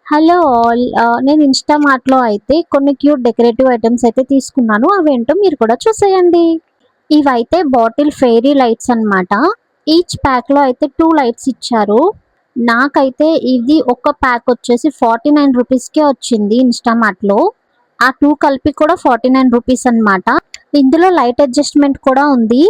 Hello all నేను ఇన్‌స్టామార్ట్‌లో అయితే కొన్ని క్యూట్ డెకరేటివ్ ఐటెమ్స్ అయితే తీసుకున్నాను. అవేంటో మీరు కూడా చూసేయండి. ఇవైతే బాటిల్ ఫెయిరీ లైట్స్ అన్నమాట. ఈచ్ ప్యాక్‌లో అయితే 2 లైట్స్ ఇచ్చారు. నాకైతే ఇది ఒక ప్యాక్ వచ్చేసి 49 రూపీస్‌కే వచ్చింది ఇన్‌స్టామార్ట్‌లో. ఆ 2 కలిపి కూడా 49 రూపీస్ అన్నమాట. ఇందులో లైట్ అడ్జస్ట్‌మెంట్ కూడా ఉంది.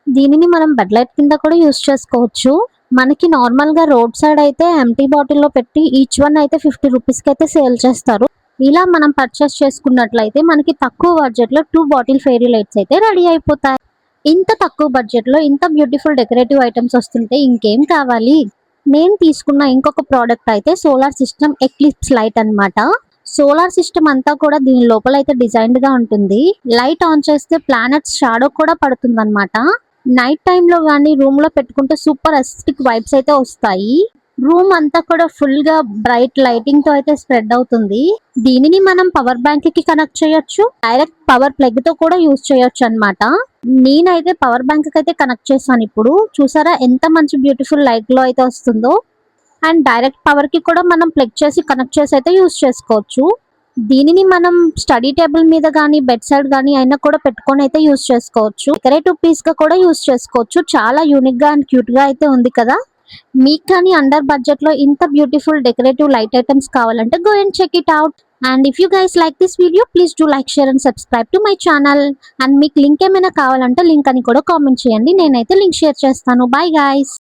దీనిని మనం బెడ్ లైట్ కింద కూడా యూజ్ చేసుకోవచ్చు. మనకి నార్మల్‌గా రోడ్ సైడ్ అయితే ఎంప్టీ బాటిల్‌లో పెట్టి ఈచ్ వన్ అయితే 50 రూపీస్‌కి అయితే సేల్ చేస్తారు. ఇలా మనం పర్చేస్ చేసుకున్నట్లయితే మనకి తక్కువ బడ్జెట్‌లో 2 బాటిల్ ఫెయిరీ లైట్స్ అయితే రెడీ అయిపోతాయి. ఇంత తక్కువ బడ్జెట్‌లో ఇంత బ్యూటిఫుల్ డెకరేటివ్ ఐటెమ్స్ వస్తుంటే ఇంకేం కావాలి? నేను తీసుకున్న ఇంకొక ప్రోడక్ట్ అయితే సోలార్ సిస్టమ్ ఎక్లిప్స్ లైట్ అన్నమాట. సోలార్ సిస్టమ్ అంతా కూడా దీని లోపల అయితే డిజైన్డ్‌గా ఉంటుంది. లైట్ ఆన్ చేస్తే ప్లానెట్స్ షాడో కూడా పడుతుందన్నమాట. నైట్ టైంలో గానీ రూమ్‌లో పెట్టుకుంటే సూపర్ ఎస్థెటిక్ వైబ్స్ అయితే వస్తాయి. రూమ్ అంతా కూడా ఫుల్‌గా బ్రైట్ లైటింగ్‌తో అయితే స్ప్రెడ్ అవుతుంది. దీనిని మనం పవర్ బ్యాంక్‌కి కనెక్ట్ చేయొచ్చు. డైరెక్ట్ పవర్ ప్లగ్‌తో కూడా యూజ్ చేయొచ్చన్నమాట. నేనైతే పవర్ బ్యాంక్‌కి అయితే కనెక్ట్ చేశాను ఇప్పుడు. చూసారా ఎంత మంచి బ్యూటిఫుల్ లైట్‌లో అయితే వస్తుందో. అండ్ డైరెక్ట్ పవర్‌కి కూడా మనం ప్లగ్ చేసి కనెక్ట్ చేసి అయితే యూజ్ చేసుకోవచ్చు. దీనిని మనం స్టడీ టేబుల్ మీద గానీ, బెడ్ సైడ్ గానీ అయినా కూడా పెట్టుకొని అయితే యూజ్ చేసుకోవచ్చు. డెకరేటివ్ పీస్‌గా కూడా యూజ్ చేసుకోవచ్చు. చాలా యూనిక్‌గా అండ్ క్యూట్‌గా అయితే ఉంది కదా! మీకు కానీ అండర్ బడ్జెట్‌లో ఇంత బ్యూటిఫుల్ డెకరేటివ్ లైట్ ఐటెమ్స్ కావాలంటే go and check it out. And if you guys like this video please do like, share and subscribe to my channel. And మీకు లింక్ ఏమైనా కావాలంటే లింక్ అని కూడా కామెంట్ చేయండి. నేనైతే లింక్ షేర్ చేస్తాను. Bye guys.